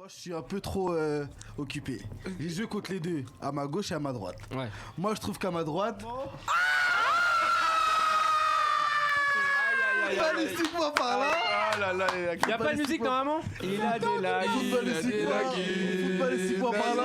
Moi, je suis un peu trop occupé. Les jeux contre les deux, à ma gauche et à ma droite. Ouais. Moi, je trouve qu'à ma droite. Footballistiquement parlant. Ah là là, Y'a pas de musique normalement. Il a des lagues. Footballistiquement parlant.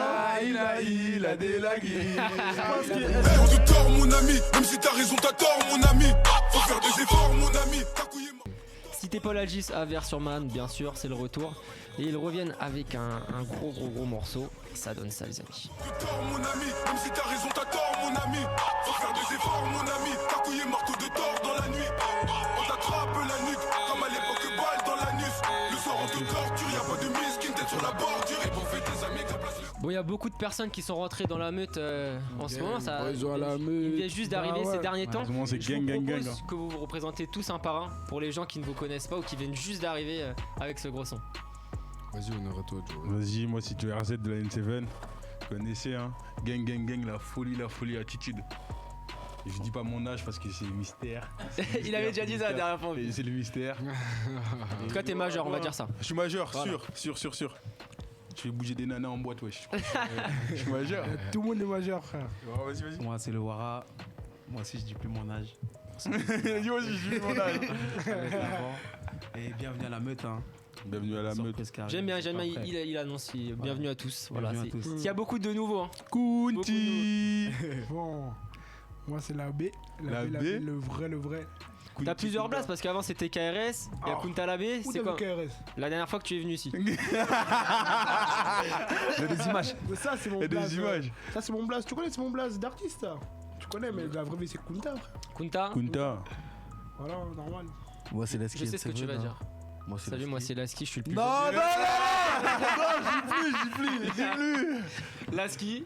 Il a des lagues. Je pense que. Faire de tort, mon ami. Même si t'as raison, t'as tort, mon ami. Faut faire des efforts, mon ami. Ta couille est morte. Cité Paul Algis à Vers-sur-Marne, bien sûr, c'est le retour. Et ils reviennent avec un gros morceau. Ça donne ça, les amis. De tort, mon ami. Même si t'as raison, t'as tort, mon ami. Faut faire des efforts, mon ami. Ta couille est morte de tort dans la nuit. On t'attrape la nuque, comme à l'époque, balle dans l'anus. Le soir, on te torture, y'a pas de miskin, tête sur la bordure. Et pour fêter tes amis, ta place. Bon, il y a beaucoup de personnes qui sont rentrées dans la meute en ce moment. Ça, ils ont la meute. il vient juste d'arriver ces derniers temps. En ce moment, c'est Je vous gang. propose que vous vous représentez tous un par un pour les gens qui ne vous connaissent pas ou qui viennent juste d'arriver avec ce gros son. Vas-y, on est à toi, Joe. Vas-y, moi, si tu es RZ de la N7, vous connaissez, hein. Gang, la folie, attitude. Et je dis pas mon âge parce que c'est mystère. Il avait déjà dit ça la dernière fois. C'est le mystère. En tout cas, t'es majeur, on va dire ça. Je suis majeur, Voilà. sûr. Je fais bouger des nanas en boîte, wesh. Je suis majeur. Tout le monde est majeur, frère. Ouais, vas-y. Moi, c'est le Wara. Moi aussi, je dis plus mon âge. Dis-moi si je dis mon âge. Avec l'avant. Et bienvenue à la meute. Hein. Bienvenue à la meute. Surprise qui arrive. J'aime bien, Après. il annonce bienvenue à tous. Voilà, Bienvenue à tous. il y a beaucoup de nouveaux. Hein. Kunti. Bon, moi c'est la B. La B. Le vrai. T'as plusieurs places parce qu'avant c'était KRS, il y a Kunta la B. Où C'est t'as quoi vu KRS? La dernière fois que tu es venu ici. Il y a des images. Mais ça c'est mon Il y a blaze. des images. Ça c'est mon blaze. Tu connais, c'est mon blaze d'artiste. Ça. Tu connais, mais la vraie vie c'est Kunta, frère. Kunta, Voilà, normal. Moi, c'est Lasky. je sais ce que tu vas dire. Moi, c'est Salut, moi c'est Lasky, je suis le plus. Non, j'ai plus. Lasky,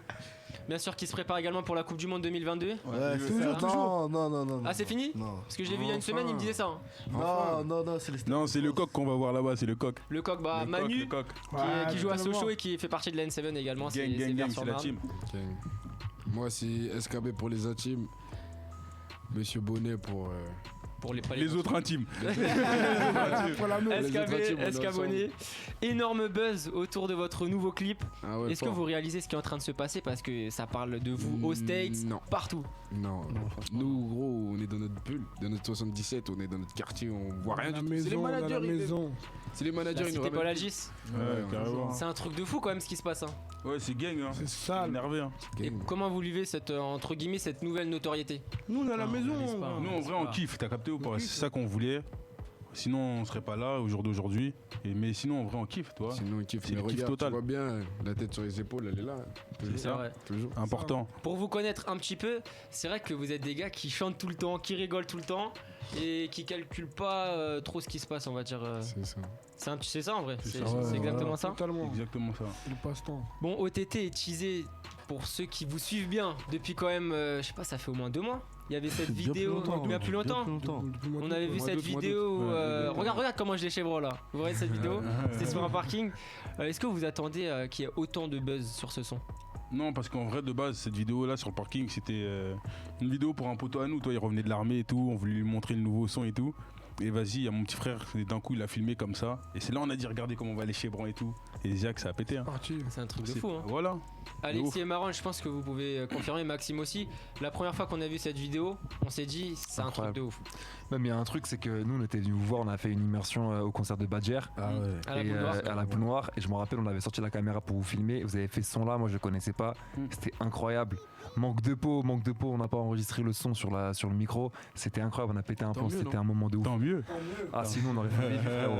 bien sûr, qui se prépare également pour la Coupe du Monde 2022. Ouais, toujours. Non. Ah, c'est fini? Non. Parce que je l'ai vu il y a une semaine, il me disait ça. Hein. Non, c'est les. Non, c'est le coq qu'on va voir là-bas, c'est le coq. Le coq, bah Le Manu, coq. qui joue à totalement. Sochaux et qui fait partie de la N7 également. Gang, c'est la team. Moi, c'est SKB pour les intimes. Monsieur Bonnet pour. Pour Les autres intimes. Pour la meute. Escabonné. Énorme buzz autour de votre nouveau clip. Ah ouais, Est-ce que fort. vous réalisez ce qui est en train de se passer parce que ça parle de vous aux States, Non. partout. Non. Nous, gros, on est dans notre bulle, dans notre 77, on est dans notre quartier, on voit rien La du tout. C'est les maison, dans la managers, maison. c'est les managers, La ils nous cité Paul ramènent. Algis. Ouais, carrément. C'est un truc de fou quand même ce qui se passe. Hein. Ouais, c'est gang, hein. C'est sale. Énervé, hein. Et comment vous vivez cette entre guillemets cette nouvelle notoriété? Nous on est à la maison. Nous, en vrai, on kiffe, t'as capté ou pas? C'est ça qu'on voulait. Sinon, on serait pas là au jour d'aujourd'hui. Mais sinon, en vrai, on kiffe, toi. Sinon, on kiffe. C'est Mais le kiff regarde, total. tu vois bien, la tête sur les épaules, elle est là. C'est ça. vrai. Toujours. Important. Pour vous connaître un petit peu, c'est vrai que vous êtes des gars qui chantent tout le temps, qui rigolent tout le temps et qui calculent pas trop ce qui se passe, on va dire. C'est ça. C'est ça en vrai. C'est C'est ça, ouais, exactement ça. Totalement. Exactement ça. Le passe-temps. Bon, OTT est teasé pour ceux qui vous suivent bien depuis quand même, je sais pas, ça fait au moins 2 mois. Il y avait cette vidéo, il y a plus longtemps. On avait vu cette vidéo. Regarde comment je les chèvre là. Vous voyez cette vidéo? C'était sur un parking. Est-ce que vous attendez qu'il y ait autant de buzz sur ce son? Non, parce qu'en vrai, de base, cette vidéo-là sur le parking, c'était une vidéo pour un poteau à nous. Toi, il revenait de l'armée et tout. On voulait lui montrer le nouveau son et tout. Et vas-y, il y a mon petit frère, et d'un coup, il a filmé comme ça. Et c'est là on a dit, regardez comment on va les chébran et tout. Et Zach, ça a pété. Hein. C'est un truc de fou. Hein. Voilà. Alexis et Marron, je pense que vous pouvez confirmer, Maxime aussi. La première fois qu'on a vu cette vidéo, on s'est dit, c'est un truc de ouf. Même il y a un truc, c'est que nous on était venus vous voir, on a fait une immersion au concert de Badger À la et, Boule Noire. à la Boule Noire. Et je me rappelle, on avait sorti la caméra pour vous filmer. Et vous avez fait ce son là, moi je le connaissais pas. C'était incroyable. Manque de peau, on n'a pas enregistré le son sur le micro. C'était incroyable, on a pété un plomb, c'était un moment de ouf. Tant mieux. Ah sinon on aurait fait des frérot.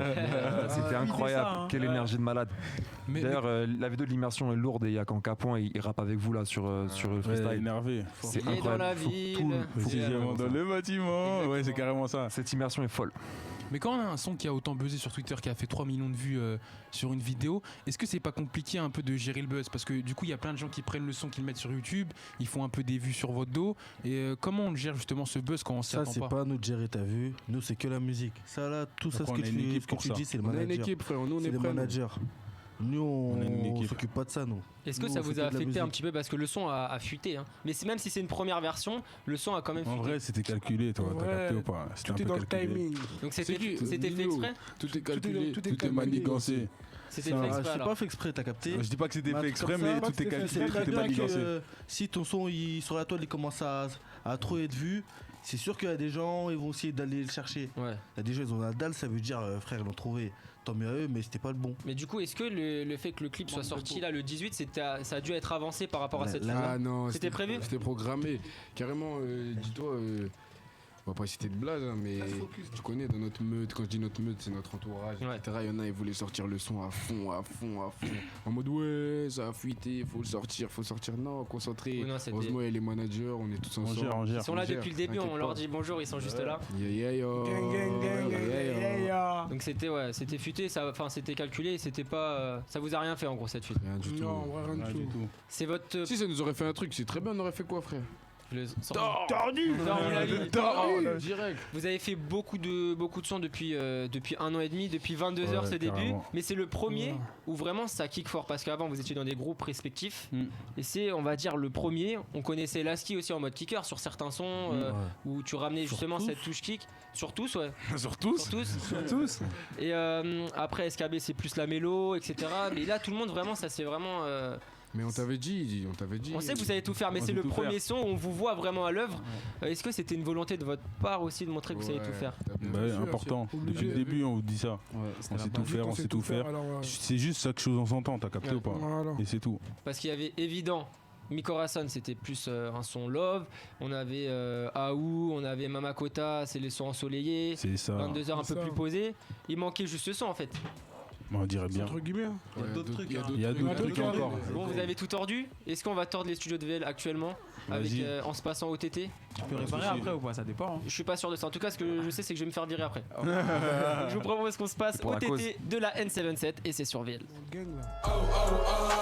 C'était incroyable, ça, hein. quelle énergie de malade. Mais- D'ailleurs la vidéo de l'immersion est lourde et il y a quand Capoin il rappe avec vous là sur le freestyle. Énervé. C'est Il est dans incroyable. la Faut ville. tout le- faut- Sixièmement dans le bâtiment. Ouais, c'est carrément ça. Cette immersion est folle. Mais quand on a un son qui a autant buzzé sur Twitter, qui a fait 3 millions de vues sur une vidéo, est-ce que c'est pas compliqué un peu de gérer le buzz? Parce que du coup, il y a plein de gens qui prennent le son, qui le mettent sur YouTube, ils font un peu des vues sur votre dos. Et comment on gère justement ce buzz quand on s'y Ça, attend c'est pas? pas à nous de gérer, t'as vu. Nous, c'est que la musique. Ça, là, tout ça, ce Après, que on a une équipe ce que pour tu ça. dis, c'est le On a une manager. équipe, frère, nous on C'est est le prêts. nous. manager. Nous, On a une on équipe. s'occupe pas de ça, nous. Est-ce que Nous, ça on vous fait que a de la affecté un musique. petit peu parce que le son a fuité hein. Mais même si c'est une première version, le son a quand même En fuité. vrai, c'était calculé, toi. T'as Ouais. capté ou pas? C'était Tout un est peu dans le calculé. timing. Donc C'est qui c'était fait Nino. exprès. Tout est calculé, tout est tout est calculé. manigancé. C'était fait exprès, C'est alors. pas fait exprès, t'as capté. Je dis pas que c'était Mais fait un exprès, truc comme mais ça, tout est calculé, C'est tout très est bien manigancé. que si ton son sur la toile il commence à trop être vu, c'est sûr qu'il y a des gens ils vont essayer d'aller le chercher. Ouais. Il y a des gens ils ont la dalle, ça veut dire frère ils l'ont trouvé. Tant mieux à eux, mais c'était pas le bon. Mais du coup, est-ce que le fait que le clip soit sorti là le 18, ça a dû être avancé par rapport à cette Là, chose-là? Ah non, C'était prévu? C'était programmé. Carrément, dis-toi, on va pas citer de blague, hein, mais tu connais dans notre meute, quand je dis notre meute, c'est notre entourage, Ouais. etc. Il y en a, ils voulaient sortir le son à fond. En mode ouais, ça a fuité, faut le sortir. Non, concentré. Oui, non, c'était- Heureusement, il y a les managers, on est tous On ensemble. gère, on gère. Ils sont là on gère, depuis le début, t'inquiète on leur pas. dit bonjour, ils sont juste là. Yeah, yo. Gang, gang, gang, Yeah, yo. gang, gang. Donc c'était futé, enfin c'était calculé, c'était pas, ça vous a rien fait en gros cette fuite. Rien du tout. Non, ouais, rien Rien du du tout. tout. C'est votre Si ça nous aurait fait un truc, c'est très bien, on aurait fait quoi, frère? Tordu. Non, on l'a dit. Direct. Vous avez fait beaucoup de sons depuis 1 an et demi, depuis 22 Ouais, heures ce début, carrément. mais c'est le premier Ouais. où vraiment ça kick fort parce qu'avant vous étiez dans des groupes respectifs Mm. et c'est on va dire le premier. On connaissait Lasky aussi en mode kicker sur certains sons où tu ramenais justement cette touche kick sur tous, ouais. Sur tous. Sur tous. Et après SKB c'est plus la mélo, etc. Mais là tout le monde vraiment ça c'est vraiment. Mais on t'avait dit. On sait que vous savez tout faire, mais On c'est sait le tout premier faire. son où on vous voit vraiment à l'œuvre. Est-ce que c'était une volonté de votre part aussi de montrer que vous savez tout faire? Bah, sûr, important. c'est Depuis le obligé. début, on vous dit ça. On sait tout faire, on sait tout faire. Alors, C'est juste chaque chose en son temps, t'as capté Ouais. ou pas? voilà. Et c'est tout. Parce qu'il y avait évident. Mikorason c'était plus un son love, on avait Aou, on avait Mamakota, c'est les sons ensoleillés, C'est ça. 22 heures un C'est peu ça. plus posés. Il manquait juste ce son en fait. On dirait bien. Entre guillemets. hein. Il y a d'autres trucs, hein. Il y a d'autres trucs encore. Bon, vous avez tout tordu. Est-ce qu'on va tordre les studios de VL actuellement avec, Vas-y. en se passant au TT? Tu peux réparer après ou pas? Ça dépend. Je suis pas sûr de ça. En tout cas, ce que je sais, c'est que je vais me faire virer après. Donc, je vous propose qu'on se passe Pour au la TT de la N77 et c'est sur VL. Gang là.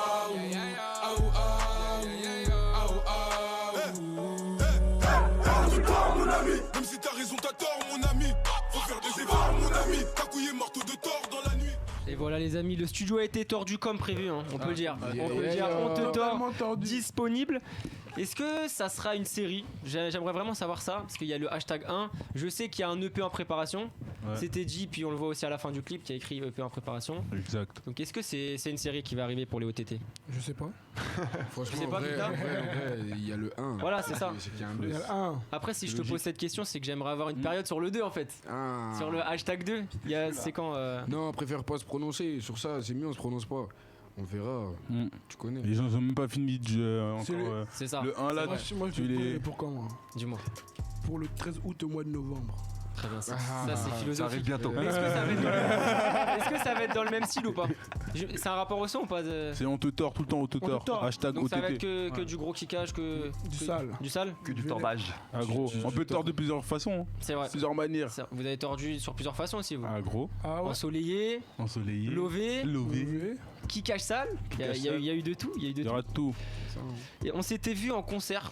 Mon ami, même si t'as raison, t'as tort, mon ami. Faut faire des efforts, mon ami. T'as couillé marteau de tort dans la nuit. Et voilà les amis, le studio a été tordu comme prévu, hein, on peut le dire. On peut le dire, on te tord, Totalement tordu. disponible. Est-ce que ça sera une série? J'aimerais vraiment savoir ça, parce qu'il y a le hashtag 1. Je sais qu'il y a un EP en préparation. Ouais. C'était dit, puis on le voit aussi à la fin du clip, qui a écrit EP en préparation. Exact. Donc est-ce que c'est une série qui va arriver pour les OTT? Je sais pas. Franchement, sais pas, en vrai, Lucas en vrai, il y a le 1. Voilà, c'est ça. C'est qu'il y a un Il y 2. a un. Après, si je te Logique. pose cette question, c'est que j'aimerais avoir une période sur le 2 en fait. Ah. Sur le hashtag 2. C'est quand Non, on préfère pas se prononcer. Sur ça, c'est mieux, on se prononce pas. On verra. Mm. Tu connais. Les gens ont même pas fini de jouer C'est encore. le- C'est ça. Le 1 là, Moi, je tu vais les- pour quand moi? Dis-moi. Pour le 13 août au mois de novembre. Très bien, ça, Ah, ça, c'est Ça philosophique. arrive bientôt. Mais est-ce que ça va être dans le- est-ce que ça va être dans le même style ou pas? C'est un rapport au son ou pas? c'est on te tord tout le temps, on te te tord. tord. Hashtag Donc ça va être OTT. que du gros kickage, que Du sale. Du sale? Que du tordage. Ah gros, on peut tordre de plusieurs façons, C'est vrai. plusieurs manières. Vous avez tordu sur plusieurs façons aussi vous. Ah gros, Ah ouais. Ensoleillé, ensoleillé, lové, lové, kickage sale. Il y a eu de tout. Il y a eu de il y tout. aura tout. Et on s'était vu en concert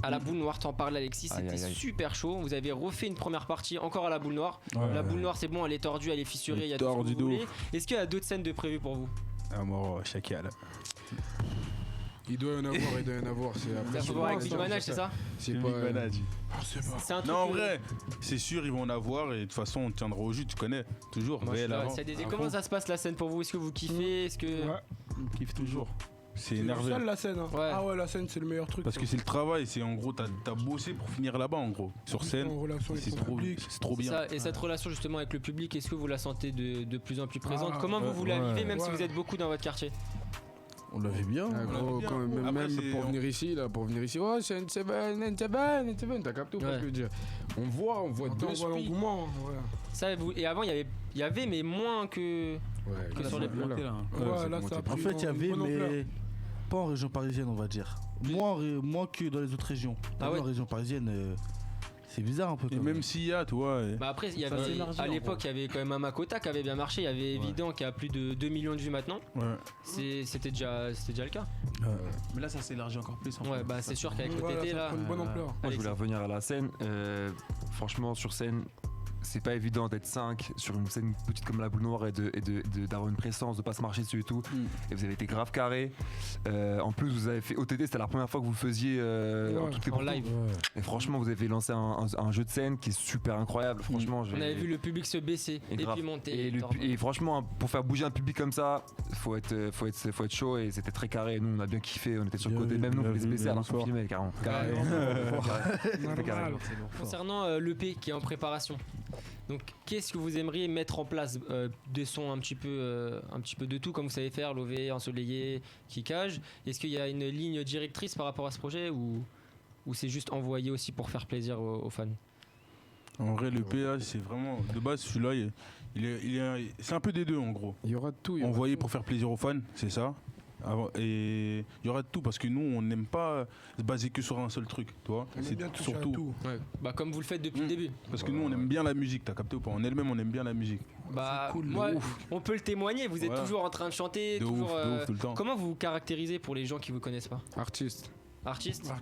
à la Boule Noire, t'en parlais Alexis, Aïe, c'était aïe, aïe. super chaud. Vous avez refait une première partie encore à la Boule Noire. Ouais. La Boule Noire c'est bon, elle est tordue, elle est fissurée, il y a tout ce que Tordue vous de voulez. ouf. Est-ce qu'il y a d'autres scènes de prévues pour vous? À mort, chacal. Il doit y en avoir, C'est Ça après. faut voir avec Big Manage, c'est ça? C'est Big pas. Manage. C'est un truc. Non, en vrai, c'est sûr, ils vont en avoir et de toute façon, on tiendra au jus, tu connais. Toujours, Moi, je suis VL là, avant. ça a des- Comment ça se passe la scène pour vous? Est-ce que vous kiffez? Est-ce que. Ouais. On kiffe toujours. C'est C'est énervé. seul la scène. Hein. Ouais. Ah ouais, la scène c'est le meilleur truc. Parce que c'est le travail, c'est en gros, t'as bossé pour finir là-bas en gros. Sur scène, En relation avec c'est ton trop, public. c'est trop C'est bien. ça, et cette relation justement avec le public, est-ce que vous la sentez de plus en plus présente? Ah, Comment vous voulez la ouais. vivez, même si Ouais. vous êtes beaucoup dans votre quartier? On l'avait bien. Ah, gros, quand même, Après, même c'est- pour venir ici, oh, c'est une 7, t'as capté ou pas Ouais. ce que je veux dire? On voit Attends, deux on voit speeds. l'engouement. Ouais. Ça, et avant, il y avait, mais moins que. Ouais, Que là, sur les c'est- là. Là. Ouais, là, ça a En pris fait, il y avait, une bonne ampleur. mais pas en région parisienne, on va dire. Moins que dans les autres régions. Ah ouais. En région parisienne, c'est bizarre un peu. Et quand même s'il y a, tu vois. Bah après, il y Ça avait, s'élargit, à en l'époque, il y avait quand même un Makota qui avait bien marché. Il y avait Évident qui a plus de 2 millions de vues maintenant. Ouais. C'était déjà le cas. Mais là, ça s'élargit encore plus. Ouais, bah c'est sûr qu'avec le Voilà, TT ça là. prend une bonne ampleur. Moi, je Alexis. voulais revenir à la scène. Franchement, sur scène, c'est pas évident d'être 5 sur une scène petite comme la Boule Noire et d'avoir une présence, de pas se marcher dessus et tout. Et vous avez été grave carré. En plus, vous avez fait OTT, c'était la première fois que vous le faisiez en live. Et franchement, vous avez lancé un jeu de scène qui est super incroyable. Franchement, on avait vu le public se baisser et puis monter. Et franchement, pour faire bouger un public comme ça, faut être chaud et c'était très carré. Nous, on a bien kiffé, on était sur le côté. Même nous, on les baissait alors qu'on filmait carrément. Concernant l'EP qui est en préparation, donc qu'est-ce que vous aimeriez mettre en place? Des sons un petit peu de tout comme vous savez faire, Lové, Ensoleillé, Kickage. Est-ce qu'il y a une ligne directrice par rapport à ce projet ou c'est juste envoyé aussi pour faire plaisir aux fans? En vrai, le PA, c'est vraiment de base celui-là, c'est un peu des deux en gros. Il y aura de tout. Envoyé pour faire plaisir aux fans, c'est ça. Et il y aura de tout parce que nous on n'aime pas se baser que sur un seul truc, tu vois. C'est surtout. Ouais. Bah comme vous le faites depuis le début. Parce que nous on aime bien la musique, t'as capté ou pas? En elle-même on aime bien la musique. Bah cool, moi, on peut le témoigner. Vous êtes toujours en train de chanter, de toujours. ouf, tout le temps. Comment vous vous caractérisez pour les gens qui vous connaissent pas? Artiste. Artiste.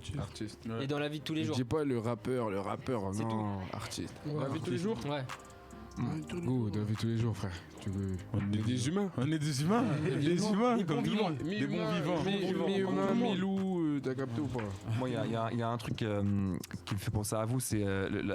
Ouais. Et dans la vie de tous les jours. Je dis pas le rappeur, C'est non, artiste. Dans la vie de tous les jours. Ouais. Oh, dans la vie de tous les jours, frère. On est des humains. On est des humains. Des humains comme tout le monde. Mi-humain, Des bons vivants. mi-humain, mi-loup, t'as capté ou pas? Moi, il y a un truc qui me fait penser à vous, c'est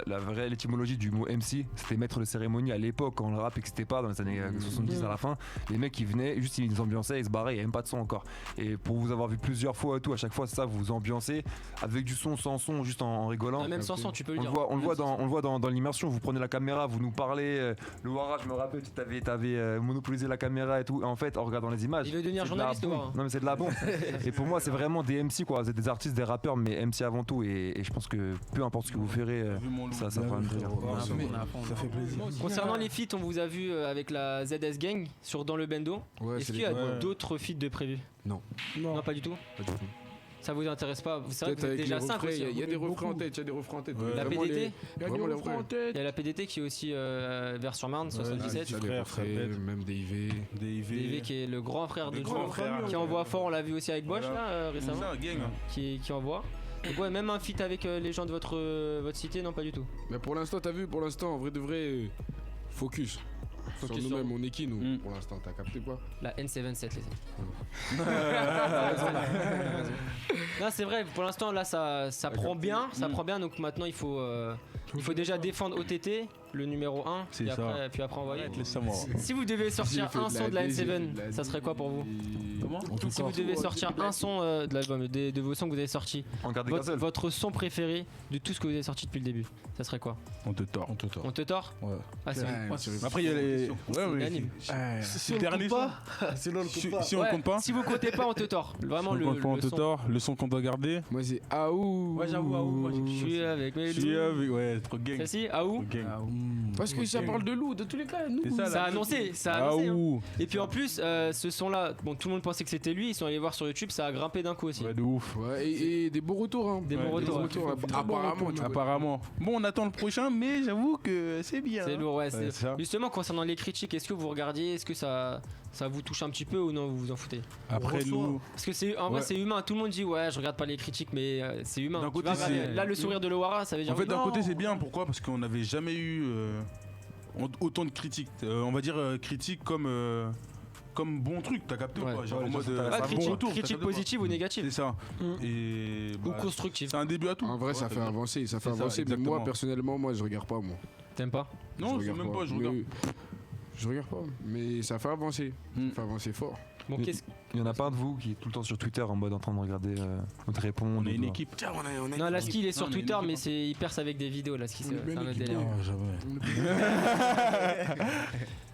la vraie étymologie du mot MC. C'était maître de cérémonie à l'époque, quand le rap n'existait pas, dans les années 70 à la fin. Les mecs, ils venaient, juste ils ambiançaient, ils se barraient, il n'y avait même pas de son encore. Et pour vous avoir vu plusieurs fois et tout, à chaque fois, c'est ça, vous vous ambiancez avec du son, sans son, juste en rigolant. Même sans son, tu peux le dire. On le voit dans l'immersion, vous prenez la caméra, vous nous parlez. Le Wara, je me rappelle, tu avais monopolisé la caméra et tout. Et en fait, en regardant les images. Il veut devenir journaliste, Wara. Non, mais c'est de la bombe. Et pour moi, c'est vraiment des MC, quoi. Vous êtes des artistes, des rappeurs, mais MC avant tout. Et je pense que peu importe ce que vous ferez, ça fera un plaisir. Ça fait plaisir. Concernant les feats, on vous a vu avec la ZS Gang sur Dans le Bendo. Est-ce qu'il y a d'autres feats de prévus? Non, pas du tout. pas du tout. Ça vous intéresse pas? C'est vrai que Peut-être vous êtes avec déjà les 5 refrains, aussi. il y a des refrains en tête, La Vraiment PDT. Il y a des Vraiment les refrains en refrains. tête. Il y a la PDT qui est aussi vers sur Marne, 77. Il y a des refrains, même des IV. DV qui est le grand frère de grand Joe, frère, qui envoie fort, on l'a vu aussi avec Bosch là récemment. C'est un gang. Qui envoie. Donc ouais, même un feat avec les gens de votre cité, non pas du tout. Mais pour l'instant, t'as vu, en vrai de vrai, focus. Sur Focus nous-mêmes, on est qui nous pour l'instant, t'as capté quoi? La N77 les amis. Non c'est vrai, pour l'instant là ça prend bien, donc maintenant il faut déjà défendre OTT, le numéro 1, puis après envoyer. Si vous devez sortir un son de la N7, ça serait quoi pour vous? Si vous devez sortir un son de l'album, de vos sons que vous avez sortis, votre son préféré de tout ce que vous avez sorti depuis le début, ça serait quoi? On te tord. On te tord? Ouais. Ah c'est vrai. Après il y a les. Si on ne compte pas, sinon on ne compte pas. Si on compte pas. Si vous comptez pas, on te tord. Vraiment le son. Le son qu'on doit garder. Moi c'est Aou. Ouais, j'avoue, Aou. Je suis avec mes loups. Ouais, trop gang. Celle-ci, Aou. Parce que ça parle de loup, de tous les cas. Nous. Ça a annoncé. Hein. Et puis en plus, ce son-là, bon, tout le monde pensait que c'était lui. Ils sont allés voir sur YouTube, ça a grimpé d'un coup aussi. Ouais, de ouf. Ouais, et des beaux retours. Hein. Des bons retours. Apparemment. Bon, on attend le prochain, mais j'avoue que c'est bien. C'est lourd, ouais. Justement, concernant les critiques, est-ce que vous regardiez, est-ce que ça vous touche un petit peu ou non, vous vous en foutez? Après nous. Parce que en vrai, c'est humain. Tout le monde dit ouais, je regarde pas les critiques, mais c'est humain. D'un côté, là, le sourire de Lowara, ça veut dire. En fait, d'un côté, c'est bien. Pourquoi? Parce qu'on n'avait jamais eu autant de critiques. On va dire critiques comme bon truc, t'as capté ou pas? Genre en mode critique positive ou négative. C'est ça. Et ou constructive. C'est un début à tout. En vrai, ça fait avancer, mais moi personnellement, je regarde pas moi. T'aimes pas? Non, c'est même pas, je regarde. Je regarde pas, mais ça fait avancer. Ça fait avancer fort. Bon, il y en a pas un de vous qui est tout le temps sur Twitter en mode en train de regarder notre réponse. On est une équipe. Non, Lasky il est sur Twitter, mais il perce avec des vidéos. Lasky, c'est un autre délire.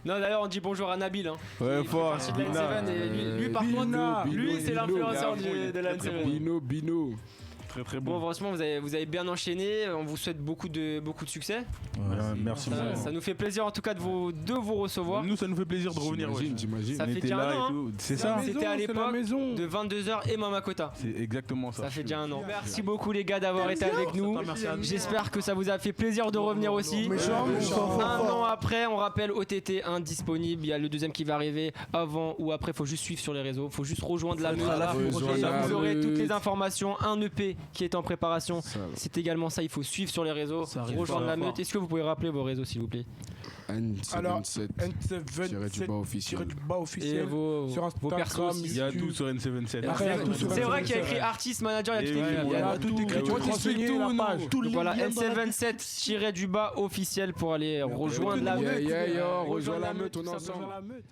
Non, d'ailleurs, on dit bonjour à Nabil. Ouais, fort. De la N7 et lui par contre, lui c'est l'influenceur de la N7. Bino. Très bon. Franchement, vous avez bien enchaîné. On vous souhaite beaucoup de succès. Merci. Ça nous fait plaisir en tout cas de vous recevoir. Nous, ça nous fait plaisir de revenir. J'imagine. Ça fait déjà un an. C'est ça. C'était à l'époque de 22h et Mama Kota. C'est exactement ça. Ça fait déjà un an. Merci beaucoup les gars d'avoir été avec nous. J'espère que ça vous a fait plaisir de revenir aussi. Un an après, on rappelle OTT 1 disponible. Il y a le deuxième qui va arriver avant ou après. Faut juste suivre sur les réseaux. Faut juste rejoindre la meute. Vous aurez toutes les informations. Un EP qui est en préparation. Ça, C'est également ça, il faut suivre sur les réseaux, Ça arrive rejoindre fort, la fort. meute. Est-ce que vous pouvez rappeler vos réseaux s'il vous plaît? Alors, N77 N77 tiré du bas officiel. tiré du bas Et officiel. vos, Sur vos persos Instagram, aussi. Il y a tout sur N77. Après, il y a tout sur C'est vrai qu'il y a N77. écrit artiste, manager, il y a Et tout oui, écrit. Il y a tout écrit. Tu vas te renseigner la page. Donc voilà, N77-du-bas officiel pour aller rejoindre la meute. Rejoins la meute, on est tout simplement. ensemble.